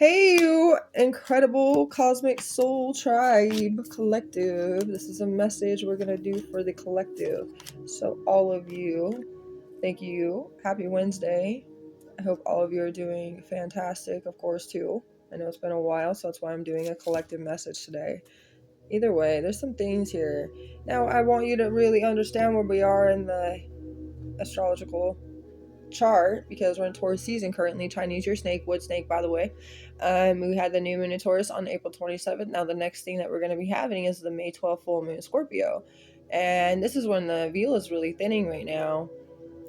Hey, you incredible cosmic soul tribe collective. This is a message we're going to do for the collective. So, all of you, thank you. Happy Wednesday. I hope all of you are doing fantastic, of course, too. I know it's been a while, so that's why I'm doing a collective message today. Either way, there's some things here. Now, I want you to really understand where we are in the astrological chart because we're in Taurus season currently. Chinese year snake, wood snake, by the way. We had the new moon in Taurus on April 27th. Now the next thing that we're going to be having is the May 12th full moon in Scorpio, and this is when the veil is really thinning right now.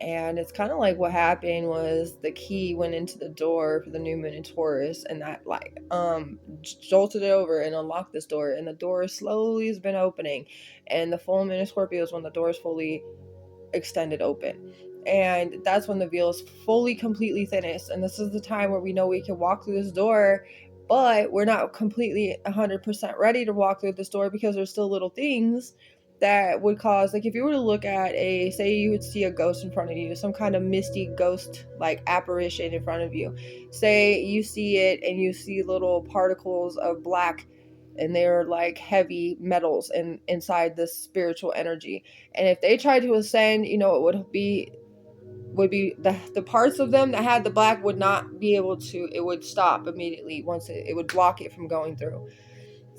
And it's kind of like what happened was the key went into the door for the new moon in Taurus, and that jolted it over and unlocked this door, and the door slowly has been opening. And the full moon in Scorpio is when the door is fully extended open, and that's when the veil is fully completely thinnest. And this is the time where we know we can walk through this door, but we're not completely 100% ready to walk through this door because there's still little things that would cause, like if you were to look at say you would see a ghost in front of you, some kind of misty ghost like apparition in front of you. Say you see it and you see little particles of black, and they're like heavy metals inside this spiritual energy. And if they tried to ascend, it would be the parts of them that had the black would not be able to. It would stop immediately once it would block it from going through.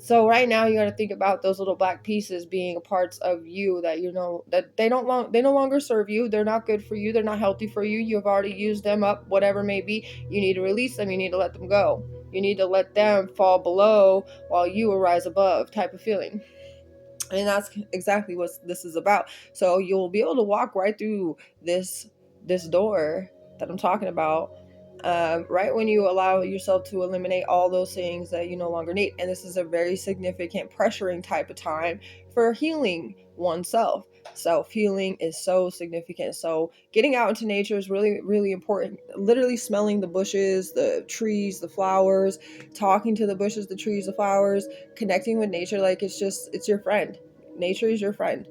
So right now you got to think about those little black pieces being parts of you that that they no longer serve you. They're not good for you. They're not healthy for you. You've already used them up, whatever may be. You need to release them. You need to let them go. You need to let them fall below while you arise above, type of feeling. And that's exactly what this is about. So you'll be able to walk right through this door that I'm talking about, right when you allow yourself to eliminate all those things that you no longer need. And this is a very significant pressuring type of time for healing oneself. Self-healing is so significant. So getting out into nature is really, really important. Literally smelling the bushes, the trees, the flowers, talking to the bushes, the trees, the flowers, connecting with nature. Like it's your friend. Nature is your friend.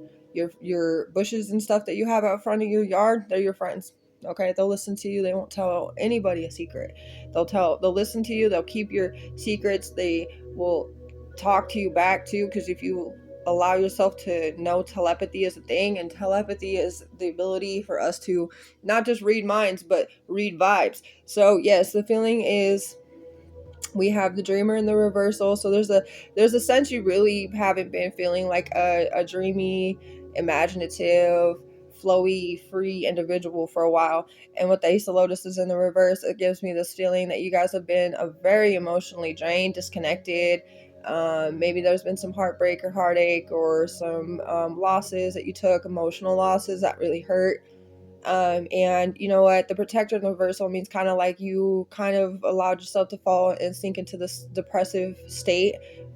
Your bushes and stuff that you have out front of your yard, they're your friends. Okay, they'll listen to you. They won't tell anybody a secret. They'll listen to you. They'll keep your secrets. They will talk to you back too, because if you allow yourself to know, telepathy is a thing, and telepathy is the ability for us to not just read minds but read vibes. So yes, the feeling is we have the dreamer in the reversal. So there's a sense you really haven't been feeling like a dreamy, imaginative, flowy, free individual for a while. And with the Ace of Lotus is in the reverse, it gives me this feeling that you guys have been a very emotionally drained, disconnected. Maybe there's been some heartbreak or heartache or some losses that you took, emotional losses that really hurt. And you know what, the protector in the reversal means kind of like you kind of allowed yourself to fall and sink into this depressive state.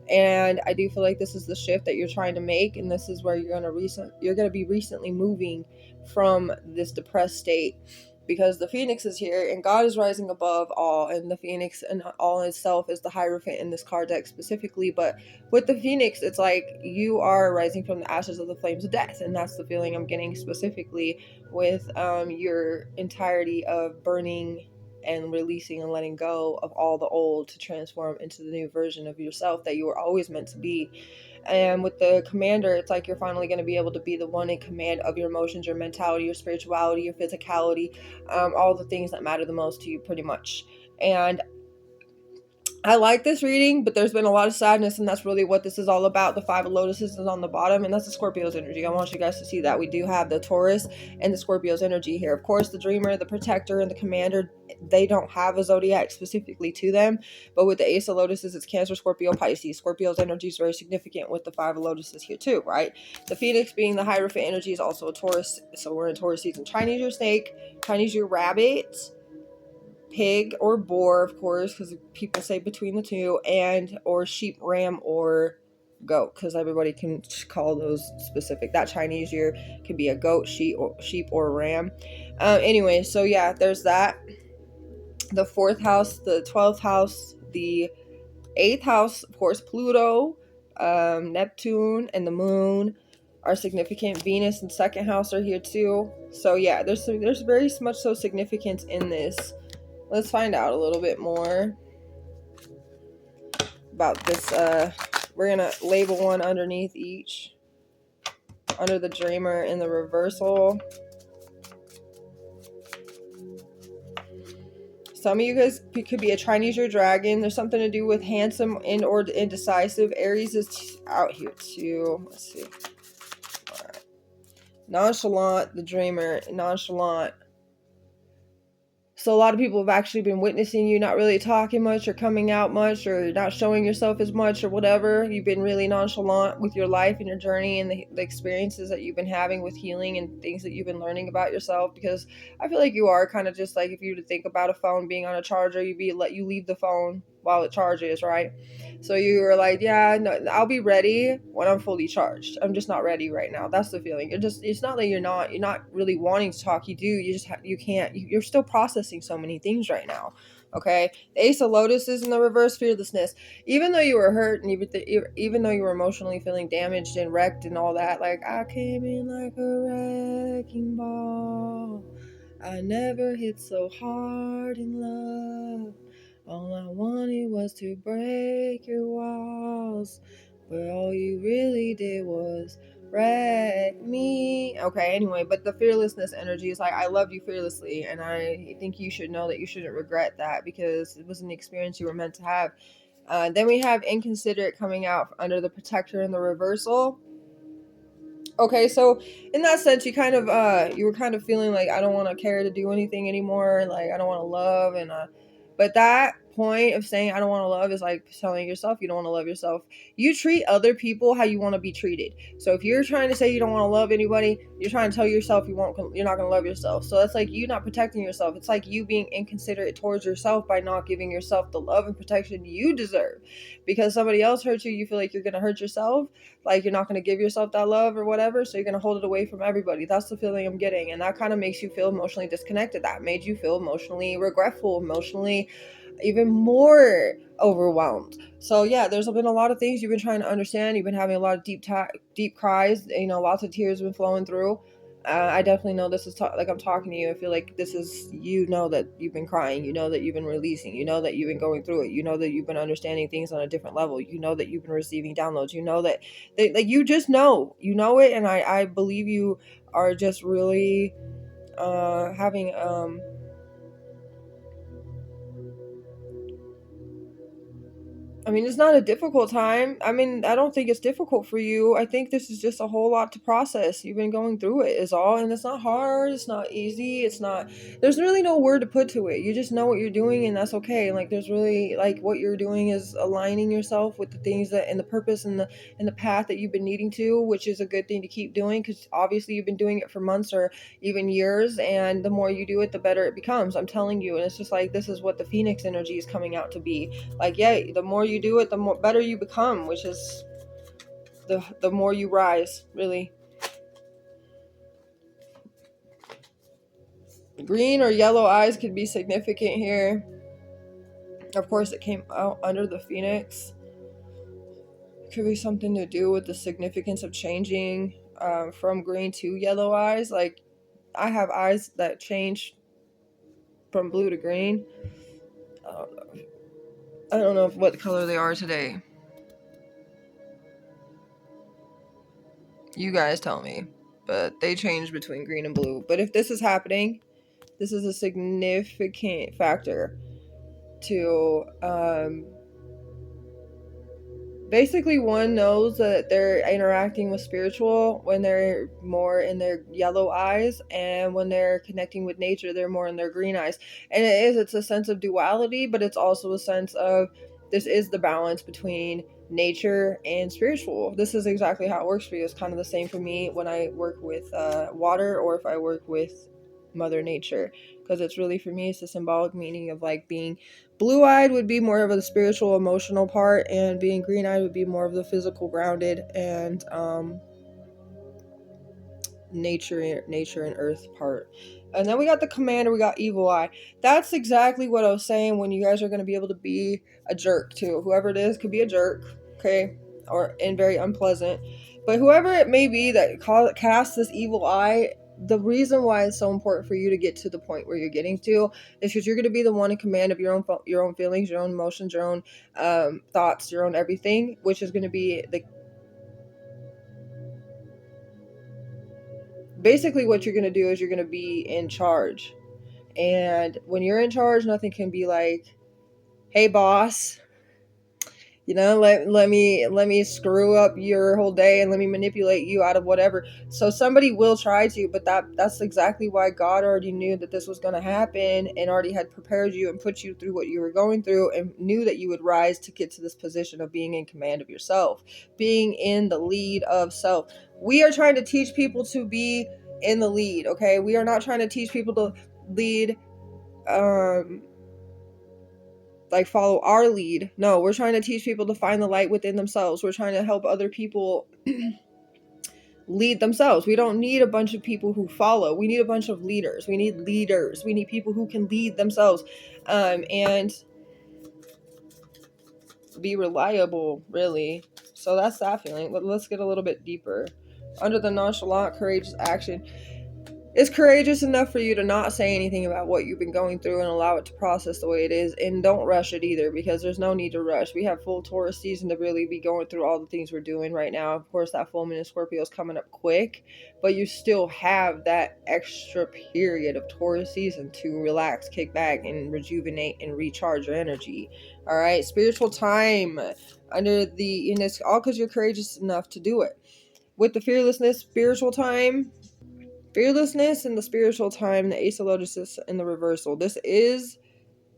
And I do feel like this is the shift that you're trying to make, and this is where you're going to be recently moving from this depressed state, because the Phoenix is here and God is rising above all, and the Phoenix and all itself is the Hierophant in this card deck specifically. But with the Phoenix, it's like you are rising from the ashes of the flames of death, and that's the feeling I'm getting specifically with your entirety of burning and releasing and letting go of all the old to transform into the new version of yourself that you were always meant to be. And with the commander, it's like you're finally going to be able to be the one in command of your emotions, your mentality, your spirituality, your physicality, all the things that matter the most to you, pretty much. And I like this reading, but there's been a lot of sadness, and that's really what this is all about. The Five of Lotuses is on the bottom, and that's the Scorpio's energy. I want you guys to see that. We do have the Taurus and the Scorpio's energy here. Of course, the Dreamer, the Protector, and the Commander, they don't have a zodiac specifically to them, but with the Ace of Lotuses, it's Cancer, Scorpio, Pisces. Scorpio's energy is very significant with the Five of Lotuses here too, right? The Phoenix being the Hierophant energy is also a Taurus, so we're in Taurus season. Chinese your snake, Chinese your rabbit, pig or boar, of course, because people say between the two, and or sheep, ram, or goat, because everybody can call those specific. That Chinese year can be a goat, sheep, or ram. Anyway, so yeah, there's that. The 4th house, the 12th house, the 8th house, of course, Pluto, Neptune, and the moon are significant. Venus and 2nd house are here too. So yeah, there's very much so significance in this. Let's find out a little bit more. about this. We're gonna label one underneath each, under the dreamer in the reversal. Some of you guys could be a Chinese or dragon. There's something to do with handsome and or indecisive. Aries is out here too. Let's see. All right. Nonchalant, the dreamer, nonchalant. So a lot of people have actually been witnessing you not really talking much or coming out much or not showing yourself as much or whatever. You've been really nonchalant with your life and your journey and the experiences that you've been having with healing and things that you've been learning about yourself, because I feel like you are kind of just like, if you were to think about a phone being on a charger, you leave the phone while it charges, right? So you were like, yeah, no, I'll be ready when I'm fully charged. I'm just not ready right now. That's the feeling. It's not that you're not really wanting to talk. You do. You just you can't. You're still processing so many things right now. Okay. The Ace of Lotus is in the reverse, fearlessness. Even though you were hurt and even though you were emotionally feeling damaged and wrecked and all that, like, I came in like a wrecking ball. I never hit so hard in love. All I wanted was to break your walls, but all you really did was wreck me. Okay, anyway, but the fearlessness energy is like, I loved you fearlessly, and I think you should know that you shouldn't regret that, because it was an experience you were meant to have. Then we have inconsiderate coming out under the protector in the reversal. Okay, so in that sense, you were kind of feeling like, I don't want to care to do anything anymore. Like, I don't want to love, and but that point of saying I don't want to love is like telling yourself you don't want to love yourself. You treat other people how you want to be treated. So if you're trying to say you don't want to love anybody, you're trying to tell yourself you're not going to love yourself. So that's like you not protecting yourself. It's like you being inconsiderate towards yourself by not giving yourself the love and protection you deserve. Because somebody else hurt you, you feel like you're going to hurt yourself. Like you're not going to give yourself that love or whatever, so you're going to hold it away from everybody. That's the feeling I'm getting, and that kind of makes you feel emotionally disconnected. That made you feel emotionally regretful, emotionally even more overwhelmed. So yeah, there's been a lot of things you've been trying to understand. You've been having a lot of deep cries, lots of tears have been flowing through. I definitely know this is like I'm talking to you. I feel like this is, that you've been crying, that you've been releasing, that you've been going through it, that you've been understanding things on a different level, that you've been receiving downloads, that like you just know it, and I believe you are just really having it's not a difficult time. I don't think it's difficult for you. I think this is just a whole lot to process. You've been going through it is all. And it's not hard. It's not easy. There's really no word to put to it. You just know what you're doing, and that's okay. Like, there's really, like, what you're doing is aligning yourself with the things and the purpose and the path that you've been needing to, which is a good thing to keep doing, because obviously you've been doing it for months or even years. And the more you do it, the better it becomes. I'm telling you. And it's just like, this is what the Phoenix energy is coming out to be. Like, yeah, the more you do it, the more better you become, which is the more you rise, really. Green or yellow eyes could be significant here. Of course, it came out under the Phoenix. It could be something to do with the significance of changing from green to yellow eyes. Like, I have eyes that change from blue to green. I don't know what color they are today. You guys tell me. But they change between green and blue. But if this is happening, this is a significant factor to basically, one knows that they're interacting with spiritual when they're more in their yellow eyes, and when they're connecting with nature, they're more in their green eyes. And it's a sense of duality, but it's also a sense of, this is the balance between nature and spiritual. This is exactly how it works for you. It's kind of the same for me when I work with water, or if I work with Mother Nature, because it's really, for me, it's the symbolic meaning of, like, being blue-eyed would be more of the spiritual, emotional part, and being green-eyed would be more of the physical, grounded, and nature and earth part. And then we got the commander, we got evil eye. That's exactly what I was saying, when you guys are going to be able to be a jerk too. Whoever it is could be a jerk, okay, and very unpleasant. But whoever it may be that casts this evil eye, the reason why it's so important for you to get to the point where you're getting to is because you're going to be the one in command of your own feelings, your own emotions, your own thoughts, your own everything, which is going to be basically what you're going to do is you're going to be in charge. And when you're in charge, nothing can be like, hey boss, let me screw up your whole day and let me manipulate you out of whatever. So somebody will try to, but that's exactly why God already knew that this was going to happen and already had prepared you and put you through what you were going through and knew that you would rise to get to this position of being in command of yourself, being in the lead of self. We are trying to teach people to be in the lead, okay? We are not trying to teach people to lead like follow our lead. No, we're trying to teach people to find the light within themselves. We're trying to help other people lead themselves. We don't need a bunch of people who follow. We need a bunch of leaders. We need leaders. We need people who can lead themselves and be reliable, really. So that's that feeling. But let's get a little bit deeper. Under the nonchalant, courageous action. It's courageous enough for you to not say anything about what you've been going through and allow it to process the way it is, and don't rush it either, because there's no need to rush. We have full Taurus season to really be going through all the things we're doing right now. Of course, that full moon in Scorpio is coming up quick, but you still have that extra period of Taurus season to relax, kick back, and rejuvenate and recharge your energy. All right, spiritual time under the, and it's all because you're courageous enough to do it. With the fearlessness, spiritual time. Fearlessness in the spiritual time, the Ace of Lotuses in the reversal. This is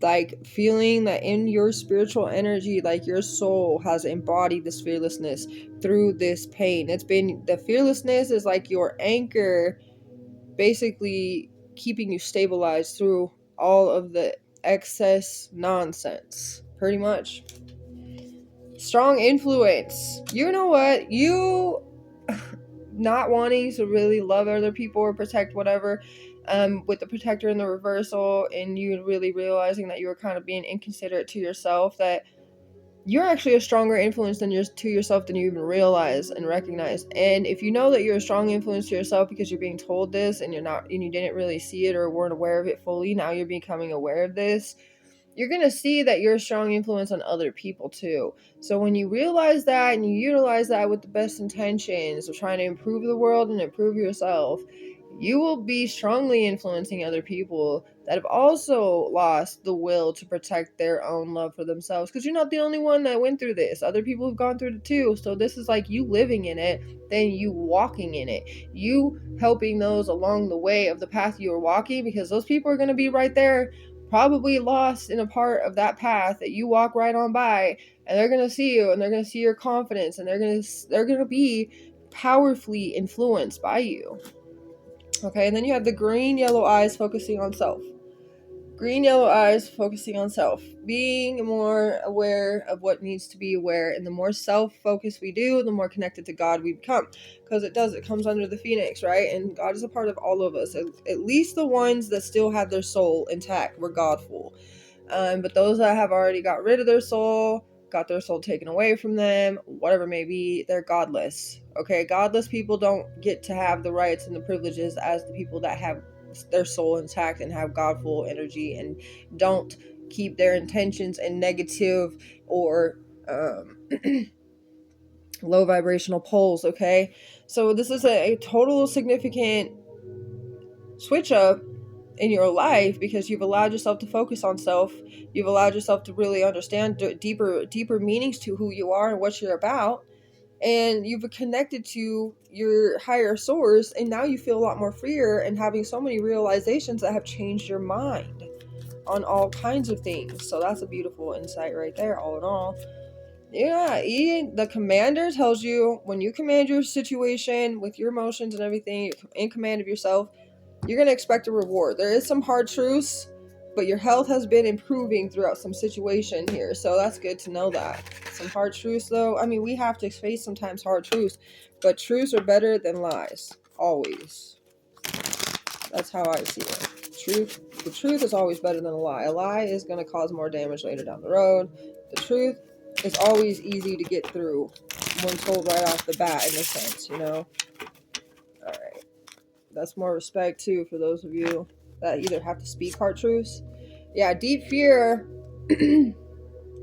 like feeling that in your spiritual energy, like your soul has embodied this fearlessness through this pain. It's been, the fearlessness is like your anchor, basically keeping you stabilized through all of the excess nonsense, pretty much. Strong influence. You know what? You not wanting to really love other people or protect whatever, with the protector in the reversal, and you really realizing that you were kind of being inconsiderate to yourself, that you're actually a stronger influence to yourself than you even realize and recognize. And if you know that you're a strong influence to yourself because you're being told this and you didn't really see it or weren't aware of it fully, now you're becoming aware of this, you're going to see that you're a strong influence on other people too. So when you realize that and you utilize that with the best intentions of trying to improve the world and improve yourself, you will be strongly influencing other people that have also lost the will to protect their own love for themselves. Because you're not the only one that went through this. Other people have gone through it too. So this is like you living in it, then you walking in it. You helping those along the way of the path you are walking, because those people are going to be right there, probably lost in a part of that path that you walk right on by, and they're going to see you and they're going to see your confidence, and they're going to be powerfully influenced by you. Okay, and then you have the green yellow eyes focusing on self. Green yellow eyes focusing on self, being more aware of what needs to be aware, and the more self-focused we do, the more connected to God we become, because it comes under the phoenix, right? And God is a part of all of us, at least the ones that still have their soul intact were godful, but those that have already got rid of their soul, got their soul taken away from them, whatever it may be, they're godless. Okay, godless people don't get to have the rights and the privileges as the people that have their soul intact and have godful energy and don't keep their intentions in negative or low vibrational poles. Okay, so this is a total significant switch up in your life, because you've allowed yourself to focus on self. You've allowed yourself to really understand deeper meanings to who you are and what you're about, and you've connected to your higher source, and now you feel a lot more freer and having so many realizations that have changed your mind on all kinds of things. So that's a beautiful insight right there, all in all. Yeah, the commander tells you when you command your situation with your emotions and everything, you're in command of yourself, you're going to expect a reward. There is some hard truths, but your health has been improving throughout some situation here. So that's good to know that. Some hard truths, though. I mean, we have to face sometimes hard truths, but truths are better than lies. Always. That's how I see it. The truth is always better than a lie. A lie is going to cause more damage later down the road. The truth is always easy to get through when told right off the bat, in a sense, you know? All right. That's more respect too for those of you that either have to speak hard truths. Yeah, deep fear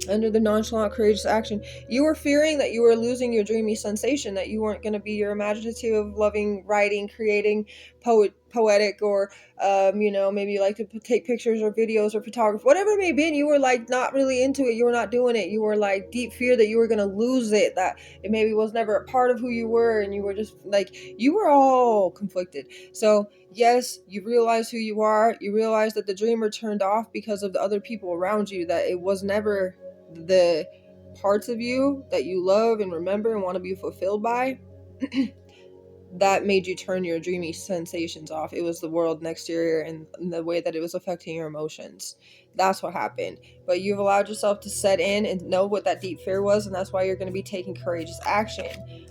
under the nonchalant, courageous action. You were fearing that you were losing your dreamy sensation, that you weren't going to be your imaginative, loving, writing, creating, poetic, or maybe you like to take pictures or videos or photography, whatever it may be. You were like not really into it. You were not doing it. You were like deep fear that you were going to lose it, that it maybe was never a part of who you were, and you were just like, you were all conflicted. So yes, you realize who you are. You realize that the dreamer turned off because of the other people around you, that it was never the parts of you that you love and remember and want to be fulfilled by that made you turn your dreamy sensations off. It was the world next year and the way that it was affecting your emotions. That's what happened. But you've allowed yourself to set in and know what that deep fear was, and that's why you're going to be taking courageous action.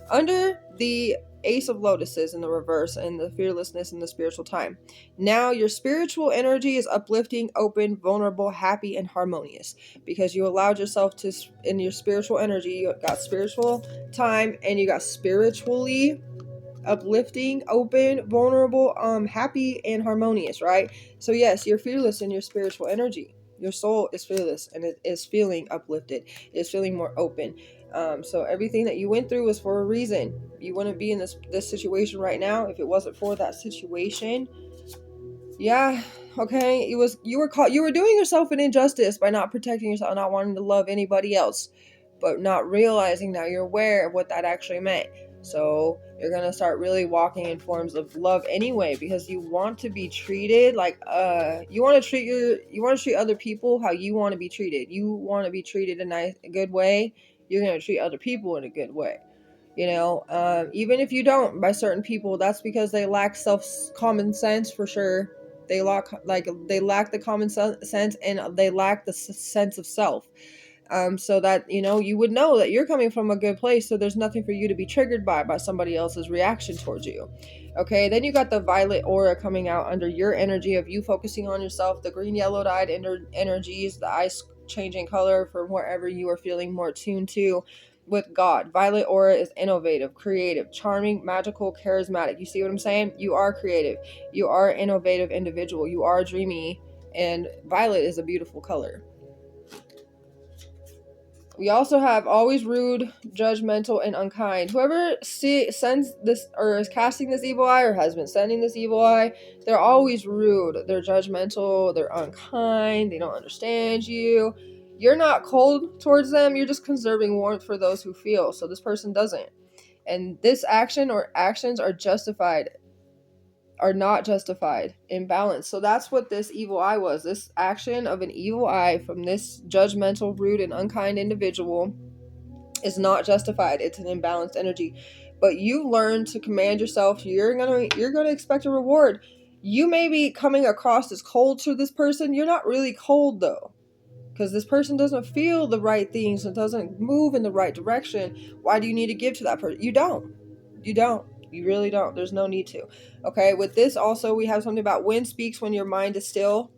Under the Ace of Lotuses in the reverse and the fearlessness in the spiritual time. Now your spiritual energy is uplifting, open, vulnerable, happy, and harmonious because you allowed yourself to, in your spiritual energy, you got spiritual time and you got spiritually uplifting, open, vulnerable, happy, and harmonious, right? So yes, you're fearless in your spiritual energy. Your soul is fearless and it is feeling uplifted. It is feeling more open. So everything that you went through was for a reason. You wouldn't be in this situation right now if it wasn't for that situation. Yeah, okay. You were doing yourself an injustice by not protecting yourself, not wanting to love anybody else, but not realizing now you're aware of what that actually meant. So you're gonna start really walking in forms of love anyway, because you want to be treated like you want to treat other people how you want to be treated. You want to be treated in a good way. You're gonna treat other people in a good way. Even if you don't by certain people, that's because they lack common sense for sure. They lack the common sense, and they lack the sense of self. So that you would know that you're coming from a good place, so there's nothing for you to be triggered by somebody else's reaction towards you. Okay, then you got the violet aura coming out under your energy of you focusing on yourself, the green yellow dyed energies, the eyes changing color from wherever you are feeling more tuned to with God. Violet aura is innovative, creative, charming, magical, charismatic. You see what I'm saying? You are creative, you are an innovative individual, you are dreamy, and violet is a beautiful color. We also have always rude, judgmental, and unkind. Whoever sends this or is casting this evil eye or has been sending this evil eye, they're always rude. They're judgmental. They're unkind. They don't understand you. You're not cold towards them. You're just conserving warmth for those who feel. So this person doesn't. And this action or actions are not justified, imbalanced. So that's what this evil eye was. This action of an evil eye from this judgmental, rude, and unkind individual is not justified. It's an imbalanced energy. But you learn to command yourself. You're gonna expect a reward. You may be coming across as cold to this person. You're not really cold though, because this person doesn't feel the right things and doesn't move in the right direction. Why do you need to give to that person? You don't. You really don't. There's no need to. Okay, with this also we have something about wind speaks when your mind is still,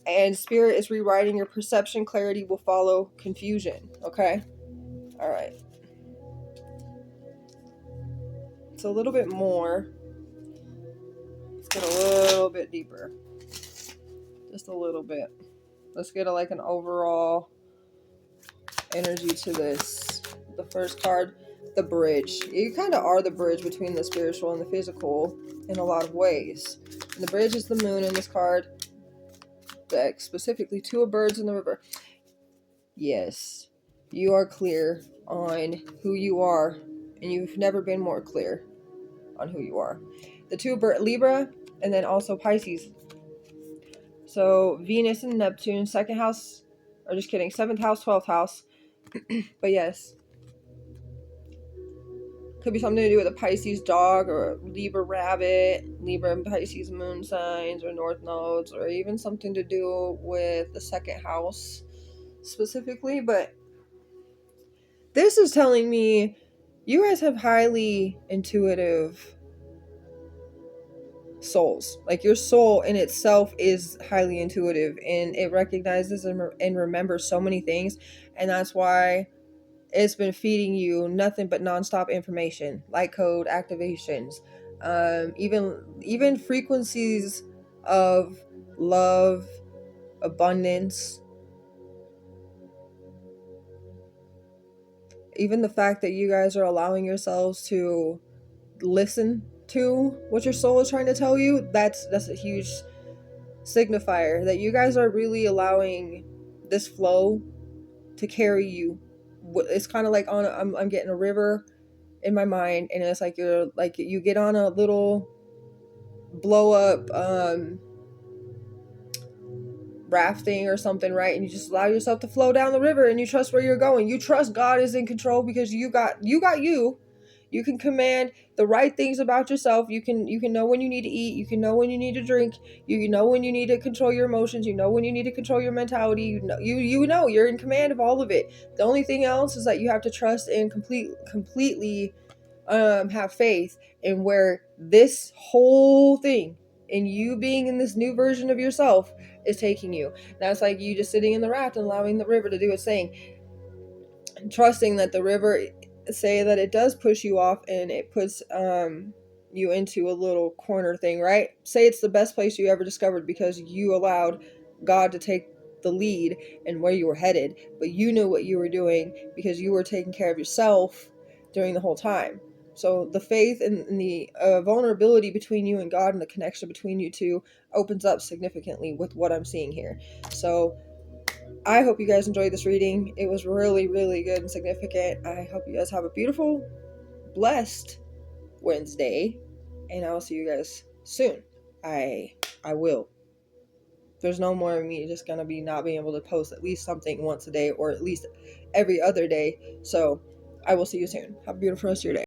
and spirit is rewriting your perception. Clarity will follow confusion. Okay, all right. It's a little bit more. Let's get a little bit deeper. Just a little bit. Let's get an overall energy to this. The first card, the bridge. You kind of are the bridge between the spiritual and the physical in a lot of ways. And the bridge is the moon in this card deck, specifically two of birds in the river. Yes, you are clear on who you are, and you've never been more clear on who you are. The two bird, Libra, and then also Pisces. So Venus and Neptune, second house, or just kidding, 7th house, 12th house. But yes, could be something to do with a Pisces dog or a Libra rabbit, Libra and Pisces moon signs or north nodes, or even something to do with the second house specifically. But this is telling me you guys have highly intuitive souls. Like your soul in itself is highly intuitive, and it recognizes and remembers so many things, and that's why it's been feeding you nothing but nonstop information, light code activations, Even frequencies of love, abundance, even the fact that you guys are allowing yourselves to listen to what your soul is trying to tell you, that's a huge signifier that you guys are really allowing this flow to carry you. It's kind of like I'm getting a river in my mind, and it's like you get on a little blow up rafting or something, right? And you just allow yourself to flow down the river, and you trust where you're going. You trust God is in control, because you got you. You can command the right things about yourself. You can know when you need to eat. You can know when you need to drink. You know when you need to control your emotions. You know when you need to control your mentality. You know you're in command of all of it. The only thing else is that you have to trust and completely have faith in where this whole thing, and you being in this new version of yourself, is taking you. That's like you just sitting in the raft and allowing the river to do its thing, trusting that the river, say that it does push you off and it puts you into a little corner thing, right? Say it's the best place you ever discovered because you allowed God to take the lead and where you were headed, but you knew what you were doing because you were taking care of yourself during the whole time. So the faith and the vulnerability between you and God, and the connection between you two, opens up significantly with what I'm seeing here. So I hope you guys enjoyed this reading. It was really, really good and significant. I hope you guys have a beautiful, blessed Wednesday, and I'll see you guys soon. I will. There's no more of me just gonna be not being able to post at least something once a day, or at least every other day. So I will see you soon. Have a beautiful rest of your day.